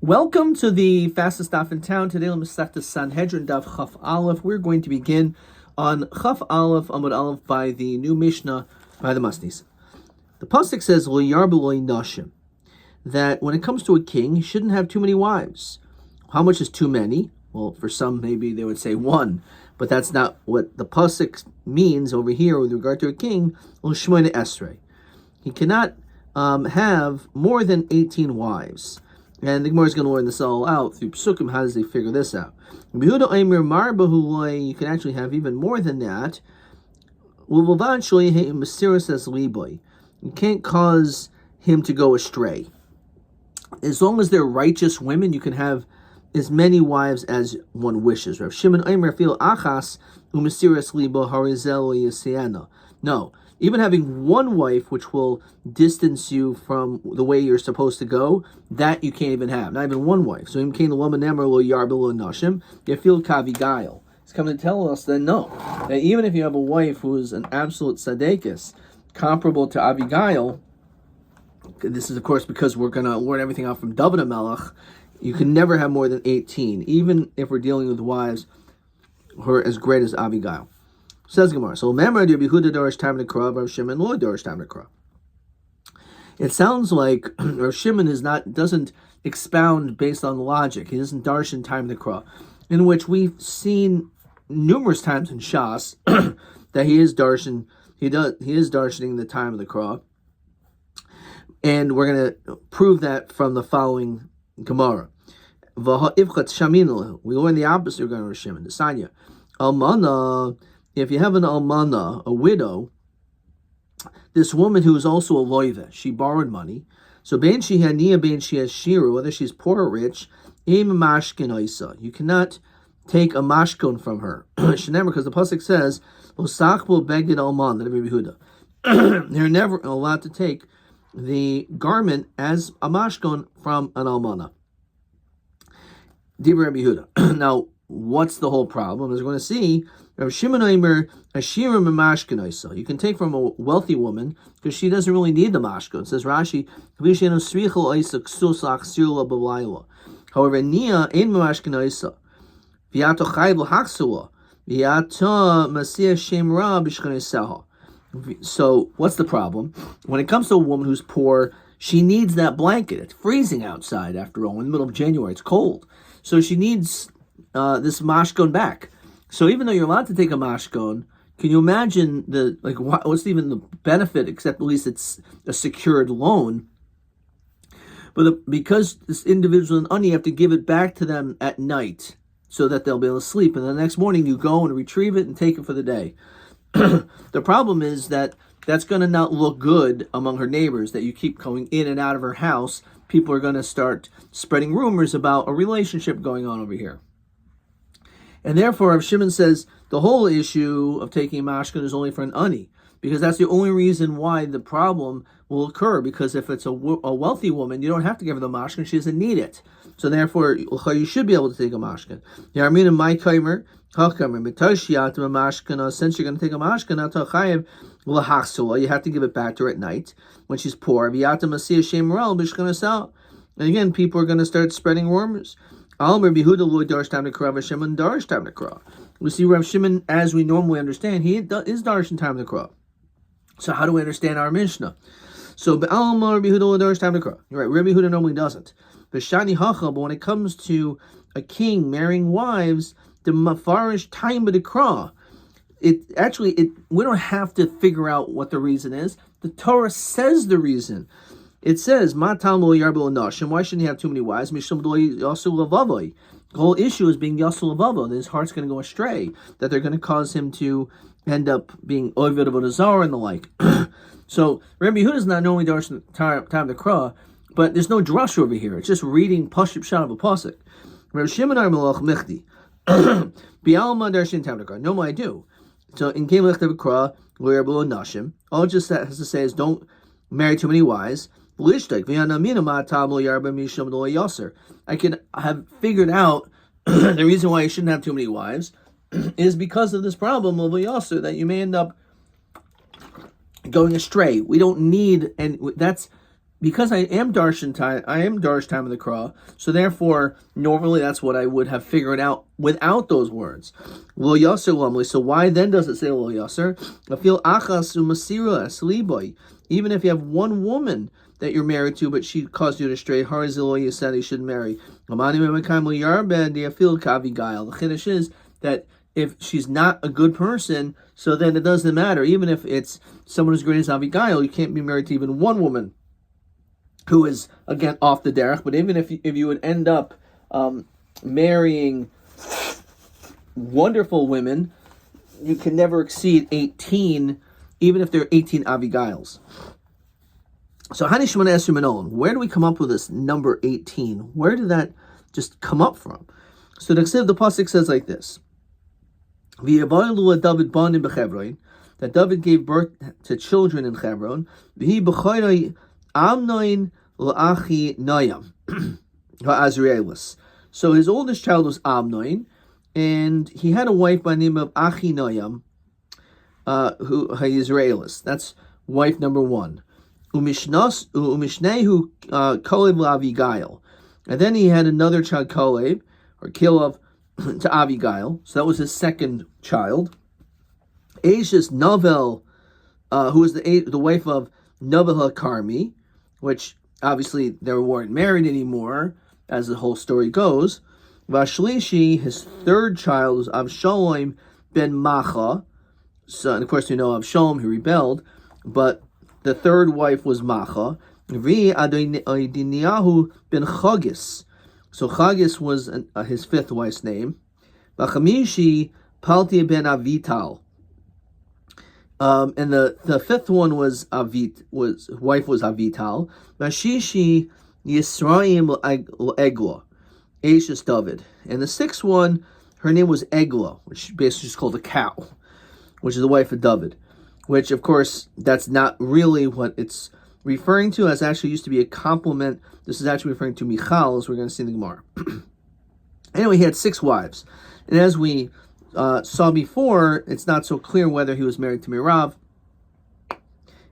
Welcome to the fastest daf in town. Today, on Masechta Sanhedrin daf Chaf Aleph. We're going to begin on Chaf Aleph, Amud Aleph, by the new Mishnah by the Masnis. The pasuk says, "Lo yarbu lo nashim," that when it comes to a king, he shouldn't have too many wives. How much is too many? Well, for some, maybe they would say one, but that's not what the pasuk means over here with regard to a king. Lo shmoina esrei. He cannot have more than 18 wives. And the Gemara is going to learn this all out through Psukim. How does they figure this out? You can actually have even more than that. You can't cause him to go astray. As long as they're righteous women, you can have as many wives as one wishes. Rav Shimon Omer fil achas umesiras libo harizel yisiana. No. Even having one wife, which will distance you from the way you're supposed to go, that you can't even have. Not even one wife. So, the woman lo yarbil nashim, you feel kavigail. He's coming to tell us that no, that even if you have a wife who is an absolute tzadekis, comparable to Abigail, this is of course because we're going to learn everything out from David HaMelech, you can never have more than 18, even if we're dealing with wives who are as great as Abigail. Says Gemara. So remember, Rabbi Yehuda dorish tam nekra, Rav Shimon lo dorish tam nekra. It sounds like Rav Shimon doesn't expound based on logic. He doesn't darshan time nekra, in which we've seen numerous times in Shas that he is darshan. He is darshaning the time of the kra, and we're going to prove that from the following Gemara. We learn the opposite regarding Rav Shimon. The Sanya Almana. If you have an almana, a widow, this woman who is also a loiva, she borrowed money. So ben she haniya, ben she has shiru, whether she's poor or rich, im mashkin oisa. You cannot take a mashkon from her. Shenemar, because the pasuk says, "Osachbo beged alman," that Rabbi Yehuda. They're never allowed to take the garment as a mashkon from an almana. Dibur Rabbi Yehuda. Now, what's the whole problem? As we're going to see, Rav Shimon Omer Ashira Mamashkanoisa. You can take from a wealthy woman because she doesn't really need the mashko. It says Rashi, however, Nia ain't Mamashkanoisa. Viato Chayv Haksua. Viato Masia Shem Ra Bishkanisaha. So, what's the problem? When it comes to a woman who's poor, she needs that blanket. It's freezing outside, after all. In the middle of January, it's cold. So she needs this mashkon back. So even though you're allowed to take a mashkon, can you imagine what's even the benefit, except at least it's a secured loan? But because this individual and ani, you have to give it back to them at night so that they'll be able to sleep. And the next morning you go and retrieve it and take it for the day. The problem is that that's going to not look good among her neighbors, that you keep going in and out of her house. People are going to start spreading rumors about a relationship going on over here. And therefore, Rav Shimon says the whole issue of taking a mashkan is only for an ani, because that's the only reason why the problem will occur. Because if it's a wealthy woman, you don't have to give her the mashkan; she doesn't need it. So therefore, you should be able to take a mashkan. Yarmin my kaimer, since you're going to take a mashkan, you have to give it back to her at night when she's poor. And again, people are going to start spreading rumors. We see Rav Shimon, as we normally understand, he is darshan time nekra. So how do we understand our Mishnah? So Rabbi Yehuda time nekra. You're right. Rabbi Yehuda normally doesn't. But when it comes to a king marrying wives, the mafarish time of the kra, we don't have to figure out what the reason is. The Torah says the reason. It says, why shouldn't he have too many wives? The whole issue is being yasul levavo, that his heart's going to go astray, that they're going to cause him to end up being ovid of azar and the like. So, Rabbi Yehuda is not only darshan time of the kra, but there's no drush over here. It's just reading pashut pshat of a pasuk. Rabbi Shimon Armelach Michdi. Bialma darshan time of the kra. No, I do. So, in Kem Lech of Kra, Loyarbulo Nashim, all it just has to say is don't marry too many wives. I can have figured out the reason why you shouldn't have too many wives is because of this problem of Yasser, that you may end up going astray. We don't need, and that's because I am Darshan time, I am Darsh time of the Kra, so therefore, normally that's what I would have figured out without those words. Lo Yasser Lamli, so why then does it say Lo Yasser? I feel Achas Umasira Asliboy. Even if you have one woman that you're married to, but she caused you to stray, Harizilo, you said he should marry. The Chiddush is that if she's not a good person, so then it doesn't matter. Even if it's someone who's great as Avigail, you can't be married to even one woman who is, again, off the derech. But even if you would end up marrying wonderful women, you can never exceed 18, even if they're 18 Avigails. So, where do we come up with this number 18? Where did that just come up from? So the pasuk says like this: that David gave birth to children in Hebron. So his oldest child was Amnon, and he had a wife by the name of Achinoam, who Israelis. That's wife number one. Umishnehu Kolev Avigail, and then he had another child, Kolev or Kilev, to Avigail. So that was his second child. Ashes Novel, who was the wife of Novel Karmi, which obviously they weren't married anymore, as the whole story goes. Vashlishi, his third child, was Avshalom ben Macha. So, and of course, we know Avshalom, he rebelled, but the third wife was Macha. Adoniyahu ben Chagis. So Chagis was his fifth wife's name. Vachamishi Paltia ben Avital. And the fifth one was wife was Avital. Vashishi Yisraim Egla, Ashes David. And the sixth one, her name was Egla, which basically is called a cow, which is the wife of David. Which, of course, that's not really what it's referring to, as actually used to be a compliment. This is actually referring to Michal, as we're going to see in the Gemara. Anyway, he had 6 wives. And as we saw before, it's not so clear whether he was married to Mirav.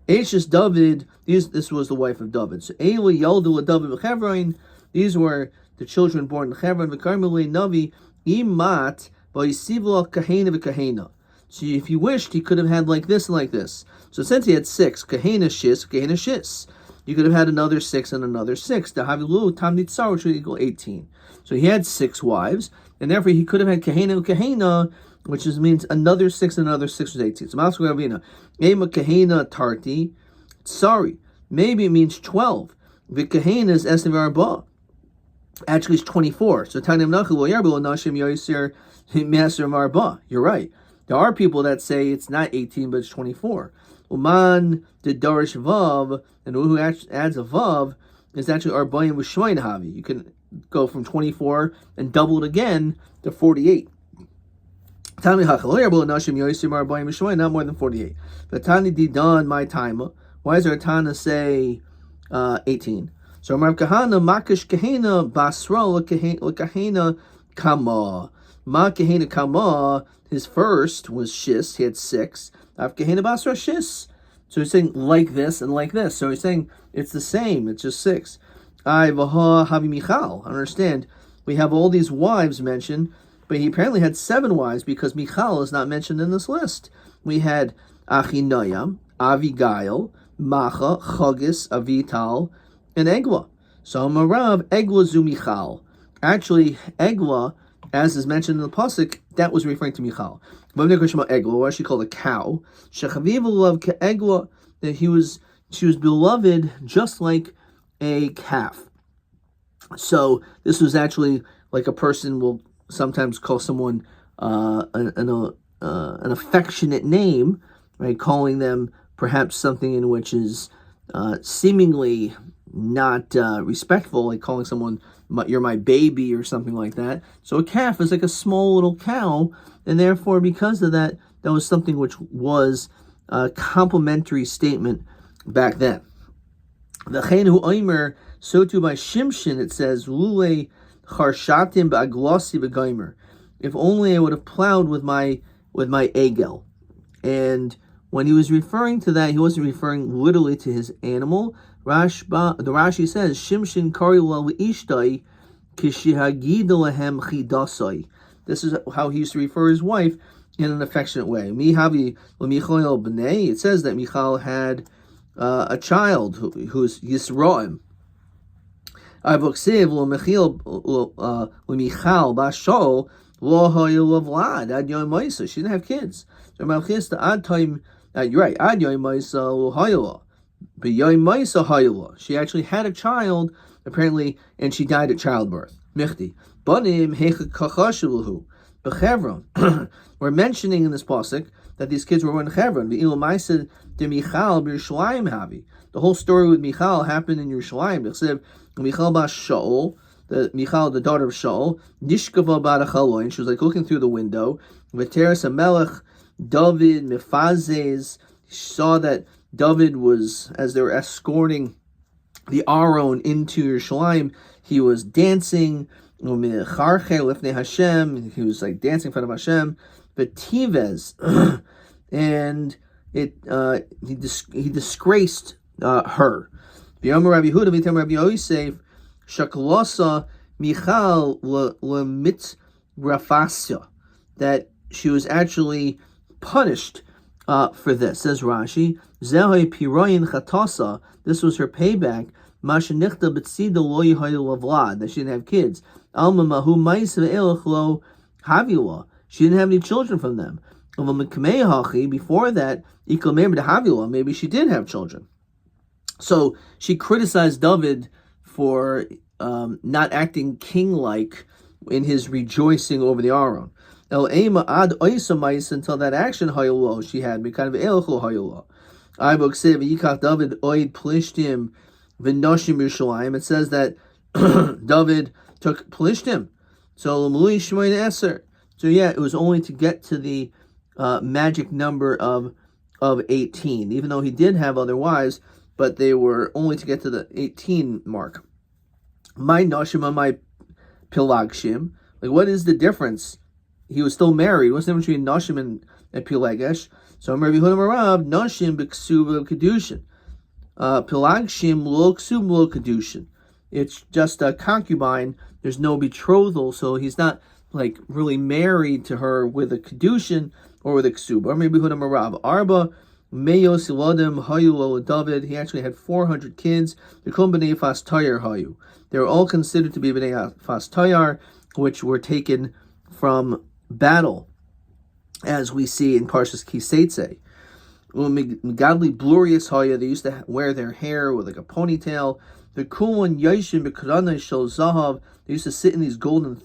Ashes David, this was the wife of David. So Eli Yaldu David B'Chevron, these were the children born in Chevron. V'Karmeli Navi Imat V'Yisivla Kahena V'Kahena. So if he wished, he could have had like this and like this. So since he had 6, Kahena Shis, you could have had another 6 and another 6. The Havilu Tam Nitzar, which would equal 18. So he had 6 wives, and therefore he could have had Kahena, which means another 6 and another 6 was 18. So Masku Ravina, Ema Kahena Tarti, sorry, maybe it means 12. The Kahena is Esnev Arba. Actually, it's 24. So Tanim Nachil Yarbil Nashim Yoiser Master Marba. You're right. There are people that say it's not 18, but it's 24. Uman the Darish Vav, and who adds a Vav is actually Arbayim V'Shmoin Havi. You can go from 24 and double it again to 48. Tani Hachaloyarbo Nashim Yosim Arbayim V'Shmoin, not more than 48. But Tani Didan my time. Why does our Tana say 18? So Rav Kahana Makish Kahena Basra Kahena Kama. Ma Kahena Kama, his first was Shis, he had 6. Av Kahena Basra Shis. So he's saying like this and like this. So he's saying it's the same, it's just 6. I Vaha Havi Michal. I understand. We have all these wives mentioned, but he apparently had 7 wives because Michal is not mentioned in this list. We had Achinoam, Avigail, Macha, Chagis, Avital, and Egla. So Marav, Egla zu Michal. Actually, Egla, as is mentioned in the pasuk, that was referring to Michal. Egla, why is she called a cow? Shechaviva love Egla, that she was beloved just like a calf. So this was actually like a person will sometimes call someone an affectionate name, right? Calling them perhaps something in which is seemingly not respectful, like calling someone "you're my baby" or something like that. So a calf is like a small little cow, and therefore because of that, that was something which was a complimentary statement back then. The Chenu Oimer, so too by Shimshin, it says, Lule charshatim ba'aglosi b'gaimer. If only I would have plowed with my egel. And when he was referring to that, he wasn't referring literally to his animal, The Rashi says, Shimshin Karila Ishtai Kishihagida Lahem Chidasai. This is how he used to refer his wife in an affectionate way. Mihavi Michael B'nei. It says that Michal had a child who's Yisroim. Avoksiv Michal Bashol Lo Hayil Vlad Ad Yom Maisa. She didn't have kids. So Malchista Ad time. You're right. Ad Yom Maisa Lo Hayil. But Yom Maisa Hayil. She actually had a child apparently, and she died at childbirth. Michti. Banim Hecha Kachashulhu. Bechevron. We're mentioning in this pasuk that these kids were in Hebron. The whole story with Michal happened in Yerushalayim. It said Michal bas Shaul, the daughter of Shaul, Nishkava barachaloin. She was like looking through the window. V'teres Hamelech David Mefazes. She saw that David was, as they were escorting the Aron into Yerushalayim, he was dancing. He was like dancing in front of Hashem. But Tivez, and he disgraced her. V'yomer Rabbi Yehuda v'yitam Rabbi Yosef shaklasa Michal lemitz rafasya, that she was actually punished for this. Says Rashi, Zehoy piroyin chatasa. This was her payback. Mashenichta b'tzida lo yihayu lavlad, that she didn't have kids. Alma mahu ma'isa ve'elach lo havila. She didn't have any children from them. Before that, maybe she did have children. So she criticized David for not acting king-like in his rejoicing over the Aron. Until that action, she had kind of David oid plishtim v'noshim Yerushalayim. It says that David took plishtim. So l'mului shmoin eser. So yeah, it was only to get to the magic number of 18, even though he did have other wives, but they were only to get to the 18 mark. My nashim and my pilagshim. Like, what is the difference? He was still married. What's the difference between nashim and pilagesh? So Rabbi Yehuda Marav, nashim b'ksuv kedushin, pilagshim lo ksuv lo kedushin. It's just a concubine. There's no betrothal, so he's not like really married to her with a kedushin or with a ksuba. Or maybe Huda Marav Arba Meyos Iladim Hayu David. He actually had 400 kids. The Bnei Fas Tayar Hayu. They were all considered to be Bnei Fas Tayar, which were taken from battle, as we see in Parshas Kiseitze. Godly glorious Haya. They used to wear their hair with like a ponytail. The Kulon Yashin Bekarana Shel Zahav. They used to sit in these golden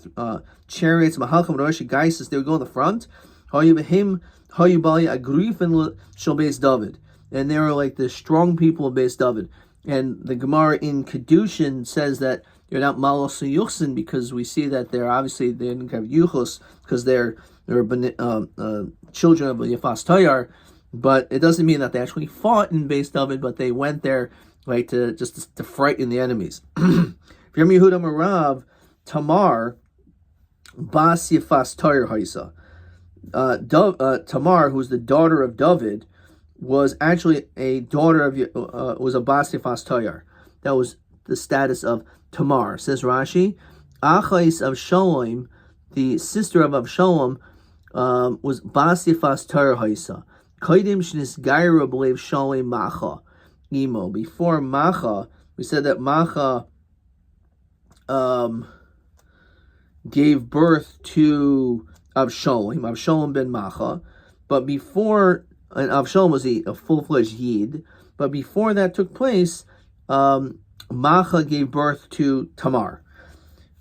chariots. Mahalchim Rosh Gaisis. They would go in the front. Hayubahim Hayubali Agrifin Shel Beis David. And they were like the strong people of Beis David. And the Gemara in Kedushin says that they're not Malos Yuchsin, because we see that they're obviously they didn't have Yuchos because they're children of Yafas Tayar. But it doesn't mean that they actually fought in Beis David, but they went there right to frighten the enemies. Rabbi Yehuda Marav, Tamar, Bas Yafas Tayar Haisa. Tamar, who's the daughter of David, was actually a daughter of was a Bas Yafas Tayar. That was the status of Tamar. Says Rashi, Achais of Shalom, the sister of Avshalom, was Bas Yafas Tayar Haisa. Kaidim shnis gaira b'leiv Shalom Macha Imo. Before Macha, we said that Macha gave birth to Avshalom ben Macha, but before, and Avshalom was a full-fledged Yid, but before that took place, Macha gave birth to Tamar.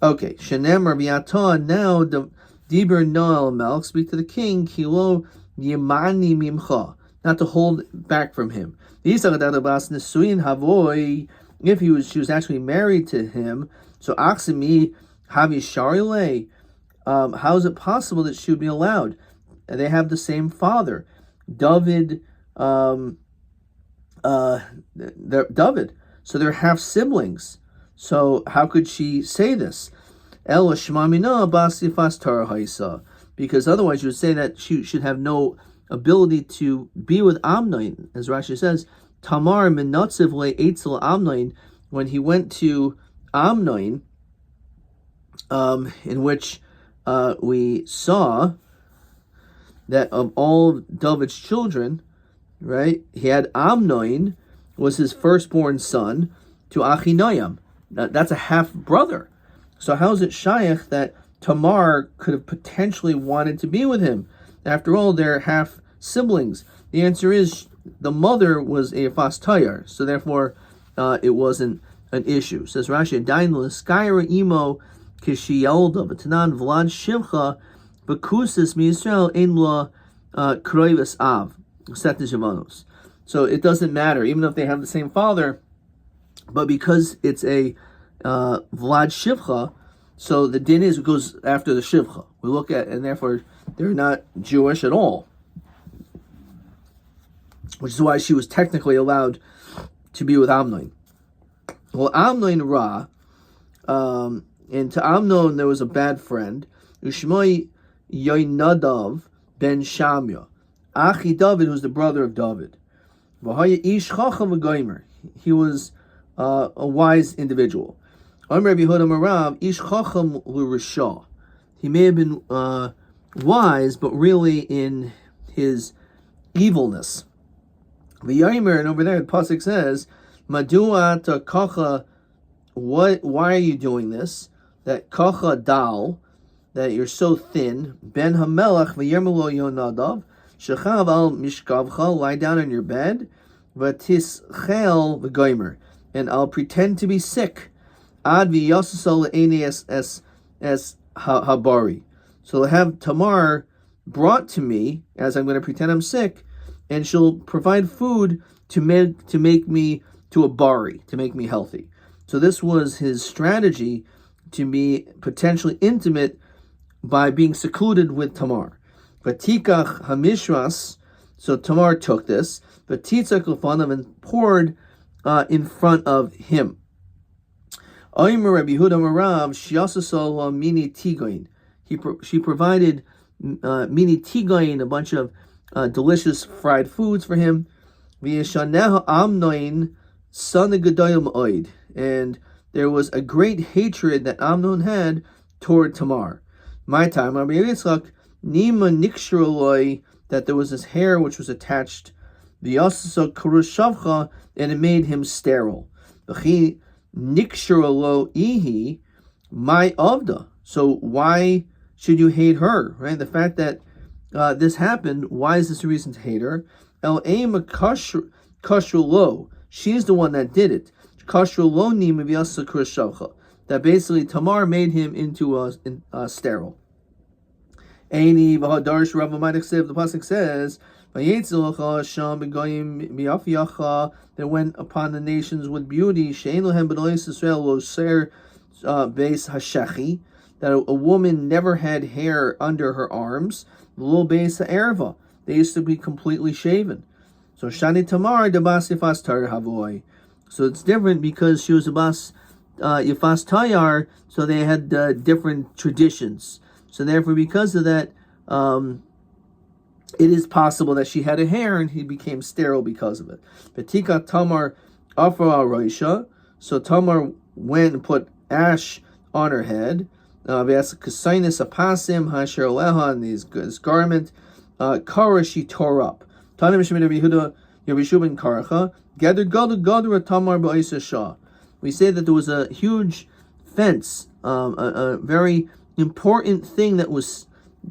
Okay, Shenem Rabbi Yatan, now the Diber Noel Melch, speak to the king, Kilo Yemani Mimcha, not to hold back from him. If she was actually married to him, so Aksimi Havi Sharile, how is it possible that she would be allowed? They have the same father, David. David. So they're half siblings. So how could she say this? Ela Shmamina Basifas Tara Haisa. Because otherwise you would say that she should have no ability to be with Amnon, as Rashi says, Tamar menotziv le eitzel Amnon, when he went to Amnon, in which we saw that of all David's children, right, he had Amnon was his firstborn son to Achinoam. That's a half brother. So how is it shaykh that Tamar could have potentially wanted to be with him? After all, they're half siblings. The answer is the mother was a fas tayar, so therefore it wasn't an issue. Says Rashi, Dain l'skaira imo kishiyolda v'tanan vlad shivcha b'kusis miYisrael ein la kroivus av set Javanos. So it doesn't matter, even if they have the same father, but because it's a Vlad Shivcha, so the din is it goes after the Shivcha. We look at, and therefore they're not Jewish at all, which is why she was technically allowed to be with Amnon. Well, Amnon Ra, and to Amnon there was a bad friend, Ushmai Yoinadav ben Shamya, Achi David, who's the brother of David. He was a wise individual. He may have been wise, but really in his evilness. And over there, the pasuk says, "Madua ta kacha." Why are you doing this? That kacha dal, that you're so thin. Ben hamelach v'yermelo yonadav. Shechav al mishkavcha, lie down on your bed. V'tischel v'goymer, and I'll pretend to be sick. Ad v'yasasol le'eni es habari. So I'll have Tamar brought to me as I'm going to pretend I'm sick, and she'll provide food to make me to a bari, to make me healthy. So this was his strategy to be potentially intimate by being secluded with Tamar. Vatikach hamishras, so Tamar took this, vatitzak lefanam, and poured in front of him. Oimer Rabbi Yehuda Marav shiasasol mini tigoin. She provided mini tigoin, a bunch of delicious fried foods for him. V'yeshaneha Amnon son of Gedolim oid, and there was a great hatred that Amnon had toward Tamar. My time, Rabbi Yitzchak Nima Nikshuraloi, that there was this hair which was attached, V'yasasa Kurushavcha, and it made him sterile. V'chi Nikshuralo Ihi, my Avda. So why should you hate her? Right? The fact that this happened, why is this a reason to hate her? El Eima Kashrulo, she's the one that did it. Kashrulo Nima V'yasasa Kurushavcha, that basically Tamar made him into a sterile. Eini v'hadarish Rabbi Ma'adik, the pasuk says, "Vayetzilacha Sham b'goyim mi'afiyacha," that went upon the nations with beauty. She'ein lohem b'nois Yisrael lo ser beis hashechi, that a woman never had hair under her arms. Lo beis ha'erva, they used to be completely shaven. So Shani Tamar debas yifas tar havoy. So it's different because she was a bas yifas tayar, so they had different traditions. So therefore, because of that, it is possible that she had a hair and he became sterile because of it. Betika Tamar Afra Roisha. So Tamar went and put ash on her head. Kasainis apasim hasher leha, and his garment. Kara she tore up. Tanim Shemid Yehuda Yerushuban Karacha. Gather Gadra Tamar Ba'isa Shah. We say that there was a huge fence, a very important thing that was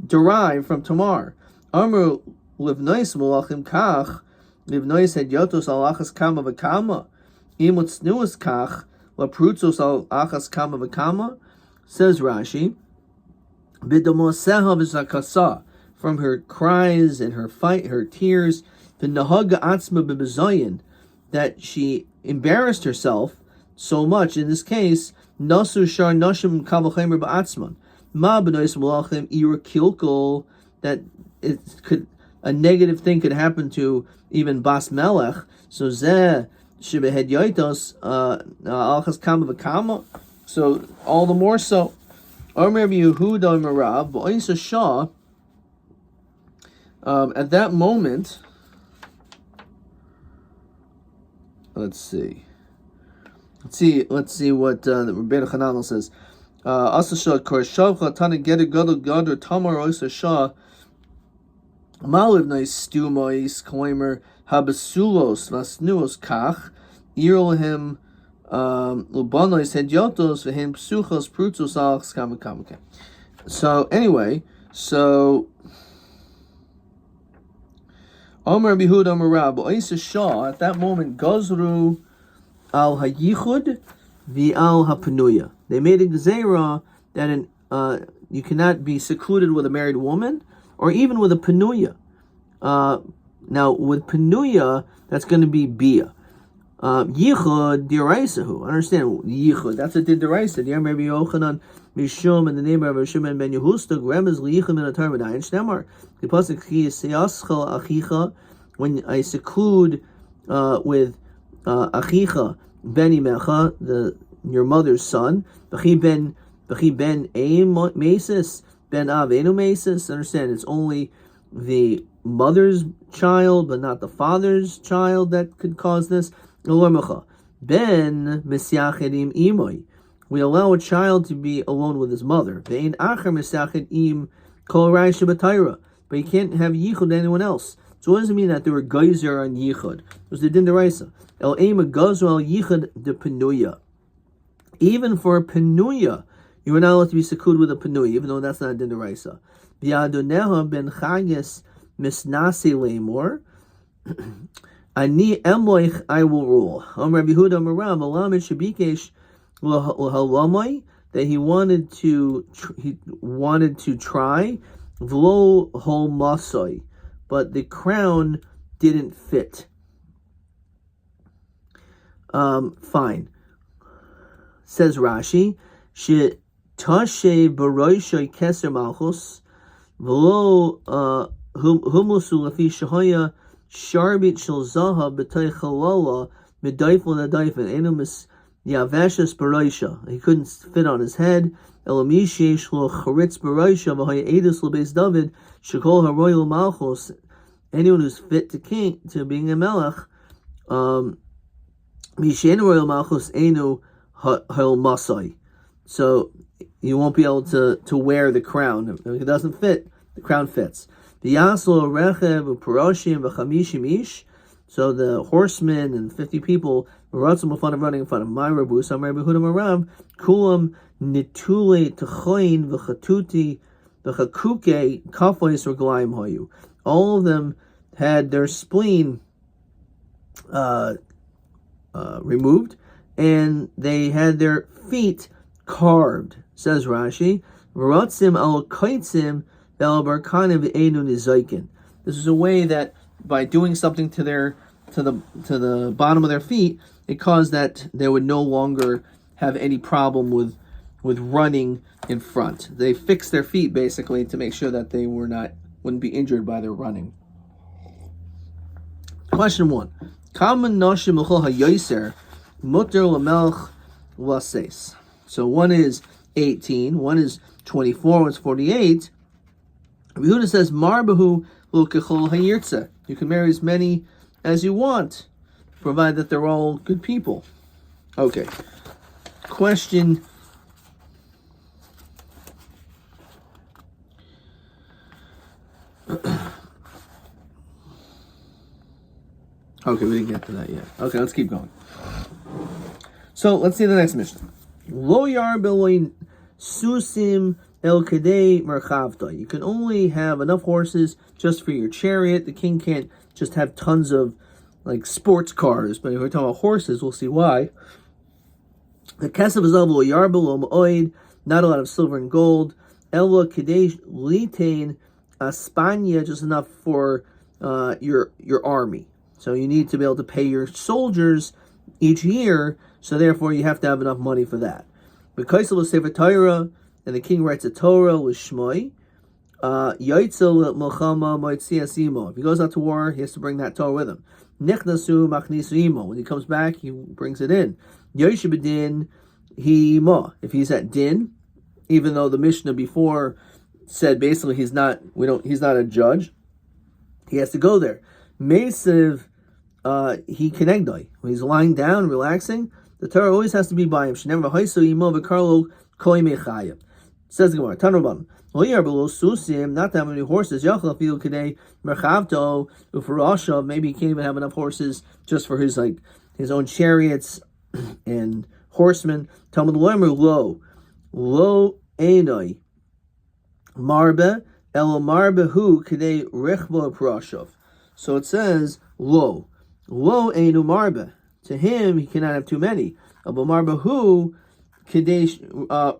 derived from Tamar. Amr livnois mulachim kach, livnois had yotos al achas kama v'kama, imut snuas kach, laprutzos al achas kama v'kama. Says Rashi, bidamoseha v'zakasa, from her cries and her fight, her tears, v'nahaga atzma b'bezoyin, that she embarrassed herself so much. In this case, nasu shar nashim kavachemer ba'atzman. Ma b'nois malachim ira kilkol, that it could, a negative thing could happen to even Bas Melech. So zeh shebehed yoitos alchas kama v'kama. So all the more so. Omer Yehuda Marav b'oisa Shah. At that moment, let's see what the Rabbi Hananel says. Asasha Korshavcha Tana Geder Gadol Gadol Tamar Oisa Shah Maliv Nois Stumois Koimer Habasulos Vasnuos Kach Irolhim Lubanois Hedyotos Vehim Psuchos Prutus Alex Kamakamake. So anyway, Omer Bihud Omer Rab Oisa Shah at that moment Gazru Al Hayichud Vi Al Hapanuya. They made a gzeira that you cannot be secluded with a married woman or even with a panuya. Now, with panuya, that's going to be bia. Yichud diraisahu. Understand yichud? That's a diraisa. The Rabbi Yochanan Mishum in the name of Rabbi Shimon ben Yehusta Gremez liyichud min atar v'dayin shnemar. The pasuk is seyaschal achicha. When I seclude with achicha beni mecha, your mother's son, B'chi ben Aim Mesis, ben Avenu Mesis. Understand, it's only the mother's child, but not the father's child that could cause this. Ben Misyachedim Imoy. We allow a child to be alone with his mother. Ve'in Acher Misyached Im Kol Raisha B'Taira. But you can't have yichud to anyone else. So what does it mean that there were geyser on yichud? It was the din deraisa. El Eim Gazu Al Yichud de Penuya. Even for a penuya, you are not allowed to be secluded with a penuya, even though that's not a din deraisa. V'yadoneha ben chages misnasi lemor. Ani emloich, I will rule. Rabbi Yehuda Marav Alamed Shabikesh L'halamai, that he wanted to try v'lo hol masoi, but the crown didn't fit. Fine. Says Rashi, she tashe baroisha keser malchus v'lo humusu lafi shahaya sharbit shel zahav b'tay chalala midayfel nadayfen enumis yavashas baroisha. He couldn't fit on his head. Elamishesh lo charitz baroisha v'haya edus lebeis David shekol haroyal malchus. Anyone who's fit to being a melech, mishen royal malchus enu ha'il masai. So you won't be able to wear the crown. If it doesn't fit, the crown fits. So the horsemen and 50 people were running in front of my Rabbi, some Rabbi Huda Marav, kulam nitule techoin v'chatuti v'chakuke kafos reglaim hayu. All of them had their spleen removed, and they had their feet carved. Says Rashi, "V'ratzim al kaitzim vel barkanim v'einu nizaikin." This is a way that by doing something to the bottom of their feet, it caused that they would no longer have any problem with running in front. They fixed their feet basically to make sure that they wouldn't be injured by their running. Question 1: Kaman nashim l'chol hayoser muter l'melch lases. So one is 18, one is 24, one's 48. Rabbi Yehuda says, Marbahu l'kechol hayirtze. You can marry as many as you want, provided that they're all good people. Okay. Question. Okay, we didn't get to that yet. Okay, let's keep going. So let's see the next mission. Lo yar beloin susim el kadei merchavta. You can only have enough horses just for your chariot. The king can't just have tons of sports cars. But if we're talking about horses, we'll see why. The kesef is lo yar below ma'oid. Not a lot of silver and gold. Ella kadei litain aspanya, just enough for your army. So you need to be able to pay your soldiers each year, so therefore you have to have enough money for that. Because of the Sefer Torah, and the king writes a Torah with Shmoi, Yaitzel Milchama Moitzias Imo. If he goes out to war, he has to bring that Torah with him. Nichnasu Machnisu Imo. When he comes back, he brings it in. Yoshibadin Himo. If he's at Din, even though the Mishnah before said basically he's not a judge, he has to go there. Mesiv he kenegdai. When he's lying down, relaxing, the Torah always has to be by him. Shenever haiso imo v'karlo koi mechayim. Says the Gemara, Tanurban. Not that many horses. Maybe he can't even have enough horses just for his own chariots and horsemen. Talmud lo enoi marbe elo marbe hu kedei rechbo prashov. So it says lo enu marbe. To him, he cannot have too many. Abo marbe hu kedei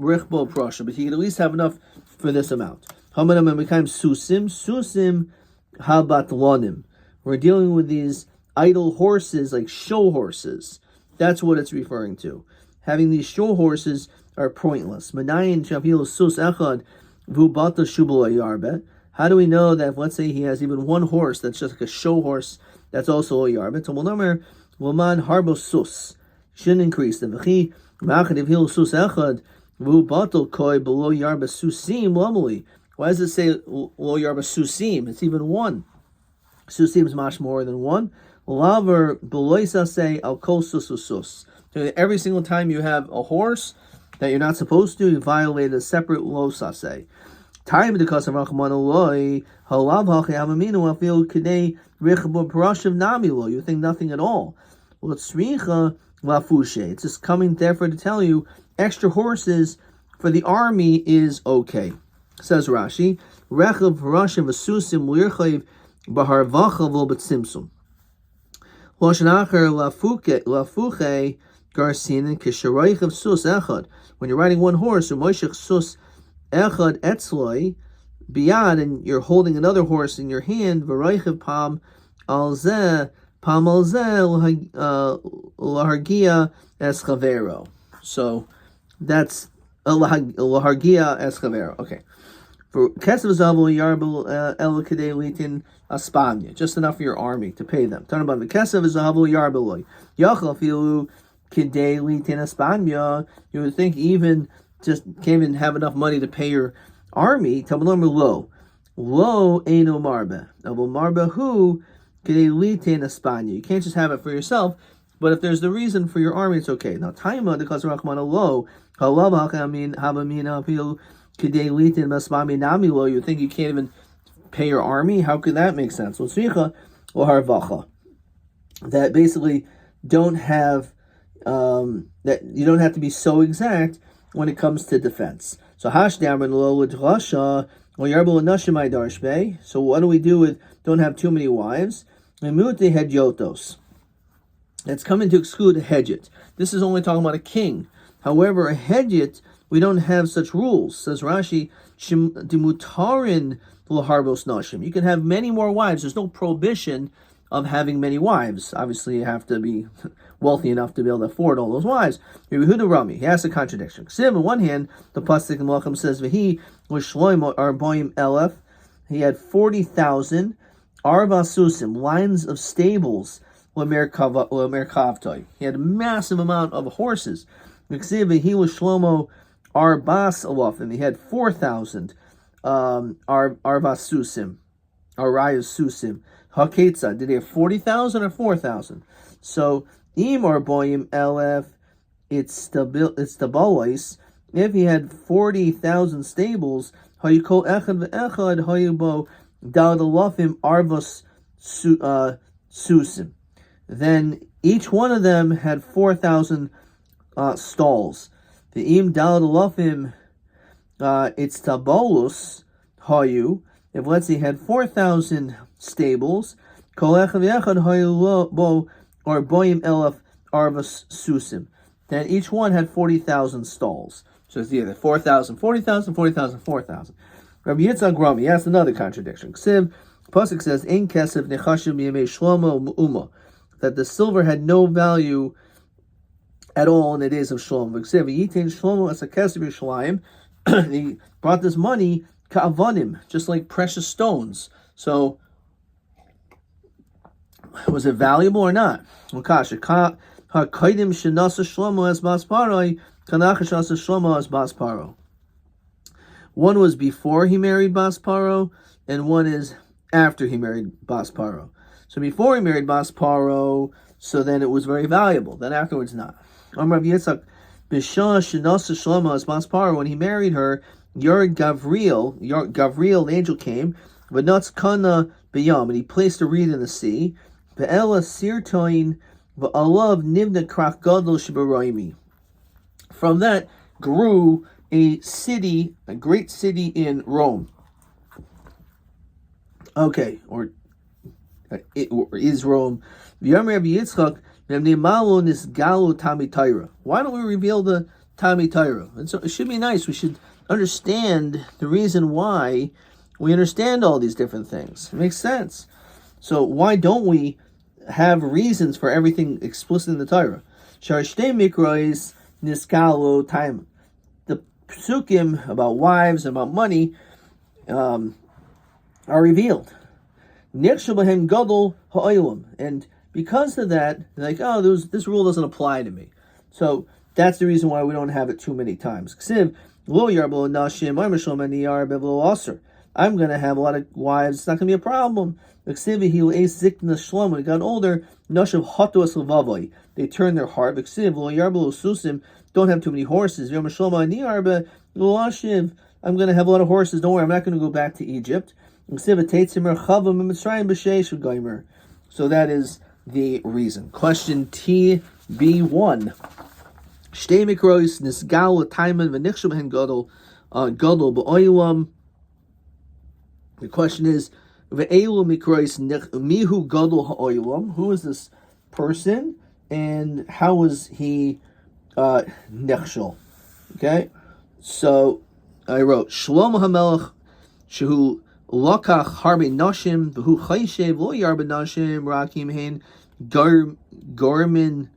rechbo prashov, but he can at least have enough for this amount. Susim habatlonim. We're dealing with these idle horses, like show horses. That's what it's referring to. Having these show horses are pointless. How do we know that if, let's say, he has even one horse that's just like a show horse, that's also a yarbet? Shouldn't increase them. Why does it say lo yarba susim? It's even one. Susim is much more than one. Laver beloisa say al kol sususus. Every single time you have a horse that you're not supposed to, you violate a separate losa say. Time because of Rachman Eloi, halav hachamaminu afil kedei richbo parashiv namilo. You think nothing at all. Well, it's sricha lafushe. It's just coming therefore to tell you extra horses for the army is okay. Says Rashi, Rechav Parashim Vasusim Lirchav Baharvacha Vobetsimsum. Lashon Acher Lafuche Garsin Kisharaychav Sus Echad. When you're riding one horse, or Moishech Sus Echad Etzloi Biyad, and you're holding another horse in your hand, Varaychav Pam Alzeh Lahargia Eschavero. So that's Lahargia Eschavero. Okay. For Kesav Zavu Yarbel El Kadei Litin Aspanya, just enough for your army to pay them. Turn about the Kesav Zavu Yarbeloi. Yachal Filu Kadei Litin Aspanya. You would think even just can't even have enough money to pay your army. Tabalom Lo Eino Marbe. Abo Marbe Hu Kadei Litin Aspanya. You can't just have it for yourself. But if there's the reason for your army, it's okay. Now, Taima, because Rachman lo, halav hakamin habamina apil kedei litin basmami namilo. You think you can't even pay your army? How could that make sense? Well, tzricha or harvacha. That basically don't have that you don't have to be so exact when it comes to defense. So hashdamrin lo l'drasha or yarbel nashimai darshbei. So what do we do with don't have too many wives? Emute hedyotos. That's coming to exclude a hedjit. This is only talking about a king. However, a hedjit, we don't have such rules. Says Rashi, dimutarin l'harbos nashim. You can have many more wives. There's no prohibition of having many wives. Obviously, you have to be wealthy enough to be able to afford all those wives. Yehuda Rami, he has a contradiction. Ksiv, on one hand, the pasuk in Malachim says, "V'hi l'shloim arboim elef." He had 40,000 arvasusim, lines of stables. He had a massive amount of horses. He was Shlomo Arbas Alofim. He had 4,000 Arvasusim, Arayasusim. Haketza, did he have 40,000 or 4,000? So Imar Boyim Elef, it's the Bois. If he had 40,000 stables, Hayukol Echad Ve'echad Hayubo Dal Alofim Arvas Susim. Then each one of them had 4,000 stalls. The im dalad alafim, it's tabolus hayu. If let's say he had 4,000 stables, kol echad v'echad hayu bo or boim elaf arvas susim. Then each one had 40,000 stalls. So it's either 4,000, 40,000, 40,000, 4,000. Rabbi Yitzchak Rami, he has another contradiction. Ksiv, pasuk says, "Ein kesef nechashiv b'yamei Shlomo u'uma." That the silver had no value at all in the days of Shlomo. He brought this money ka'avanim, just like precious stones. So, was it valuable or not? One was before he married Basparo, and one is after he married Basparo. So So before he married Bas Paro, so then it was very valuable. Then afterwards, not. Rabbi Yitzchak, B'shah Shenasa Shlomo as Bas Paro, when he married her, Gavriel, the angel came, V'natz Kana B'yam, and he placed a reed in the sea. Ve'ela Sirtoin V'alav Nivna Krak Gadol Shebaroimi. From that grew a great city in Rome. Okay, or is Rome. Why don't we reveal the Tami Taira? And so it should be nice. We should understand the reason why we understand all these different things. It makes sense. So why don't we have reasons for everything explicit in the Torah? The psukim about wives and about money are revealed. And because of that, they're like, oh, this rule doesn't apply to me. So that's the reason why we don't have it too many times. I'm going to have a lot of wives. It's not going to be a problem. When he got older, they turned their heart. Don't have too many horses. I'm going to have a lot of horses. Don't worry, I'm not going to go back to Egypt. So that is the reason. Question TB1. The question is, who is this person and how was he nechshel? Okay, so I wrote Shlomo HaMelech shehu lokach harbe nashim v'hu chayshev lo yarbe nashim rakim hein garmin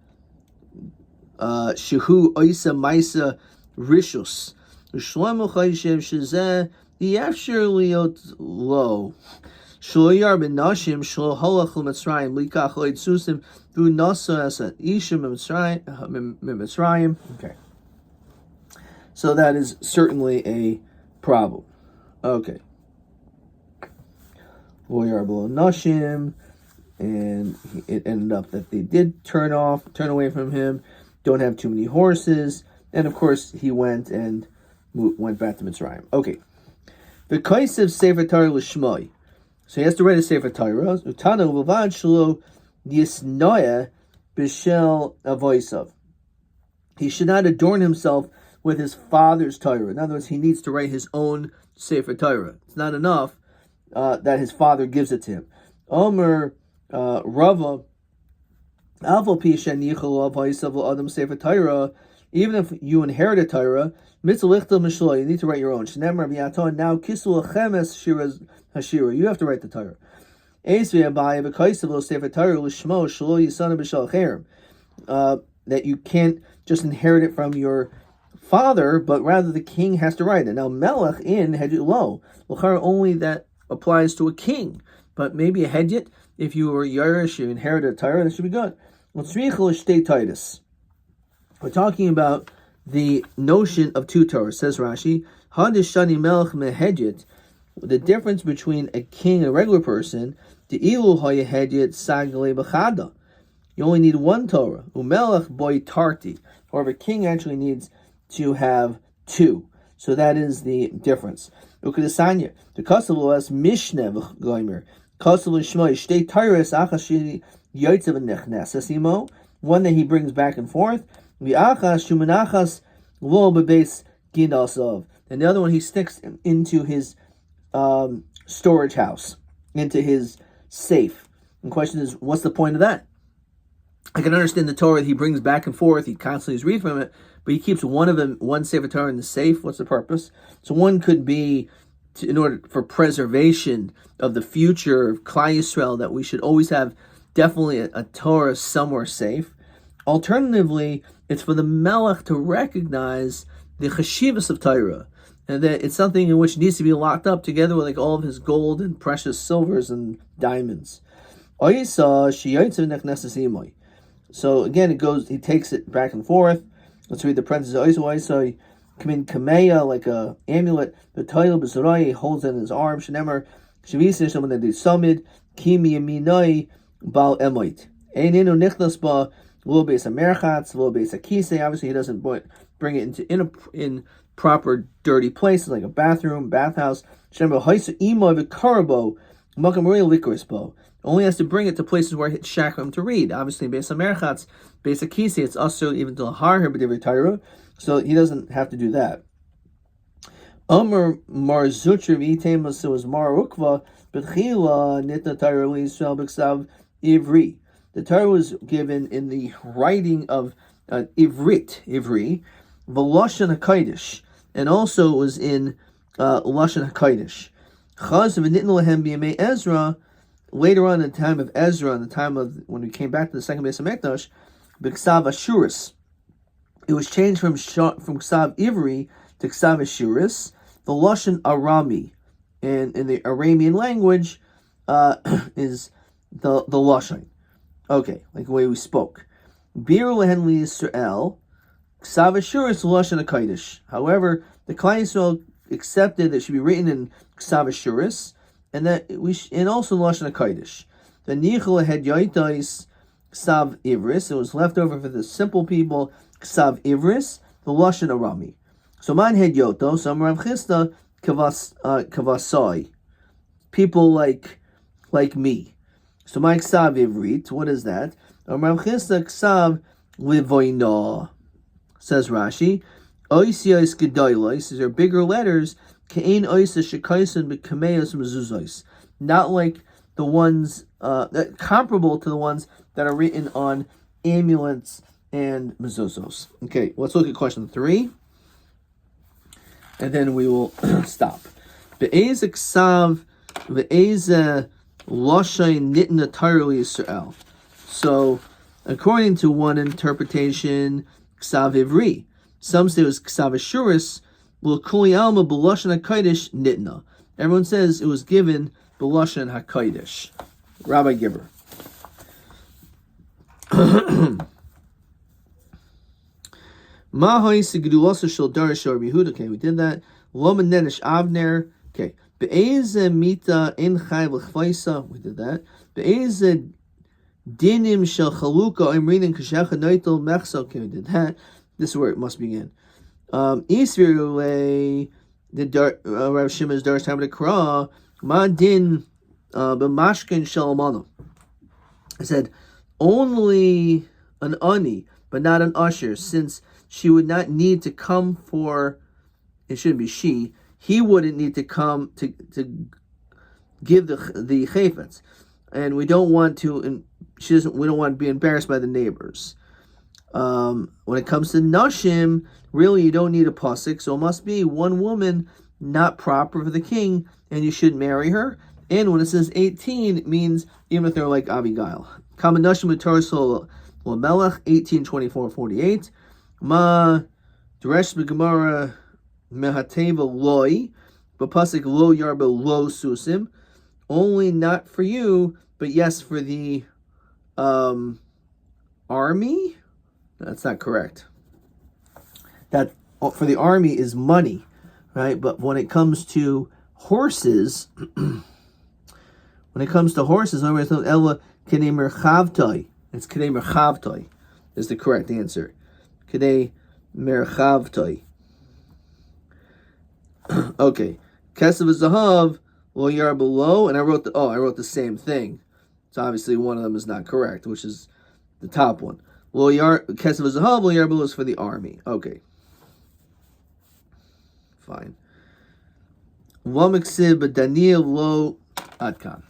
shehu oisa maisa rishus Shlomo chayshev shezeh yafshir liot lo shlo yarbe nashim shlo halach l'mitzrayim likach loid susim v'hu nasa asa ishim mitzrayim. Okay, so that is certainly a problem. Okay. Loyar below Nashim, and it ended up that they did turn away from him, don't have too many horses, and of course he went back to Mitzrayim. Okay. The Kaisev Sefer Torah L'Shmoi. So he has to write a Sefer Torah. Utana Uvad Shelo Yisnoya B'Shel Avoisav. He should not adorn himself with his father's Torah. In other words, he needs to write his own Sefer Torah. It's not enough that his father gives it to him. Omer Rava Alpha Pisha Nichel Avoisav Adam Sefer Torah. Even if you inherit a Torah, mitzvah mishlo, you need to write your own. Shneimar b'yaton now kisul achemes shiras hashira. You have to write the Torah. That you can't just inherit it from your father, but rather the king has to write it. Now melech in hedjit lo, only that applies to a king, but maybe a hedjit, if you were Yerush, you inherited a Torah, that should be good. We're talking about the notion of two Torahs. Says Rashi, Hadishani Melech Mehedjit, the difference between a king and a regular person, the Ilu Hayehedjit Sagle Bechada. You only need one Torah. Umelech Boy Tarti. However, a king actually needs to have two. So that is the difference. Ukadasanya, the Kasalu as Mishnev Goimer, Kasalu Shmoy, Shtei Tyrus Achashi Yaitzav Nechnesasimo, one that he brings back and forth. V'achas shumanachas lo bebeis ginasov, and the other one he sticks into his storage house, into his safe. And the question is, what's the point of that? I can understand the Torah that he brings back and forth, he constantly is reading from it, but he keeps one Sefer Torah in the safe. What's the purpose? So one could be in order for preservation of the future of Klal Yisrael, that we should always have definitely a Torah somewhere safe. Alternatively, it's for the Melech to recognize the chashivas of Torah, and that it's something in which needs to be locked up together with like all of his gold and precious silvers and diamonds. So again, it goes. He takes it back and forth. Let's read the parentheses. So Kamin Kameya, like a amulet. The Torah b'Zorai holds it in his arm. Shenemer Shavisa Shaman Samid Kimi Yaminai Bal Emoit. Einenu Nichnas Ba Lo Beis HaMerchatz, Lo Beis HaKisei. Obviously, he doesn't bring it in proper dirty places like a bathroom, bathhouse. Shemba Haisa Imo Vikarabo Makamuri Likarisbo. Only has to bring it to places where it's shakram to read. Obviously, Beis HaMerchatz, Beis HaKisei, it's also even to Har B'Divrei Torah, so he doesn't have to do that. Amar Mar Zutri V'Itema, so is Mar Ukva B'Chila Nitna Torah L'Yisrael B'Ksav Ivri. The Torah was given in the writing of Ivri, V'Lashon HaKodesh, and also it was in Lashon HaKodesh. Chaz V'Nitn Lehem B'Yemei Ezra. Later on, in the time of Ezra, in the time of when we came back to the second Beis HaMikdash, B'Ksav Ashuris, it was changed from Ksav Ivri to Ksav Ashuris, the Lashon Arami, and in the Aramean language is the Lashon. Okay, like the way we spoke. Bir Lehen Yisrael, Ksav Ashuris Lashon HaKodesh. However, the Klal Yisrael accepted that it should be written in Ksav Ashuris, and that and also Lashon HaKodesh. The Nichel had Yoitais Ksav Ivris. It was left over for the simple people, Ksav Ivris, the Lashon Arami. So man had Yoto, some Rav Chisda Kavasai. People like me. So my Ksav Ivrit, what is that? Rav Chisda Ksav Livoina. Says Rashi, Oisiais Gedailis, these are bigger letters, Kein Oisa Shekaisan B'Kameos Mezuzos. Not like the ones, comparable to the ones that are written on amulets and mezuzos. Okay, let's look at question 3, and then we will stop. Be'ez Ksav, Be'ez Lashon Nitna Torah Yisrael. So, according to one interpretation, Ksav Ivri. Some say it was Ksav Ashuris. L'kuli alma b'lashon hakodesh nitna. Everyone says it was given b'lashon hakodesh. Rabbi Giver. Ma ha'isa gedulasa shel darish or Yehuda. Okay, we did that. Loma nenish avner. Okay. Be'eze mita in chay l'chvaisa. We did that. Be'eze dinim shel chaluka imrinim kashecha noitel mechsa. Okay, we did that. This is where it must begin. Isvirule the Rav Shimon's Darish time to Kra Ma din b'mashkin shalamano. I said only an ani, but not an usher, since she would not need to come for. It shouldn't be she. He wouldn't need to come to give the chayfetz, and we don't want to. And she doesn't. We don't want to be embarrassed by the neighbors. When it comes to nashim, really you don't need a pasuk, so it must be one woman not proper for the king, and you should marry her. And when it says 18, it means even if they're like Abigail. Kama nashim u'torah l'melech 18:24-48. Ma Deresh b'Gemara mehateva loy, but pasuk lo yarba lo susim. Only not for you, but yes for the army. That's not correct. That for the army is money, right? But when it comes to horses, Ella Kedei Merchavtai. It's Kedei Merchavtai is the correct answer. Kedei Merchavtai. Okay. Kesav Zahav Lo Yar below, and I wrote the same thing. So obviously one of them is not correct, which is the top one. Lo Yar Kesav Zahav Lo Yar below is for the army. Okay. Fine. Wamiksib Daniel Lo Adkan.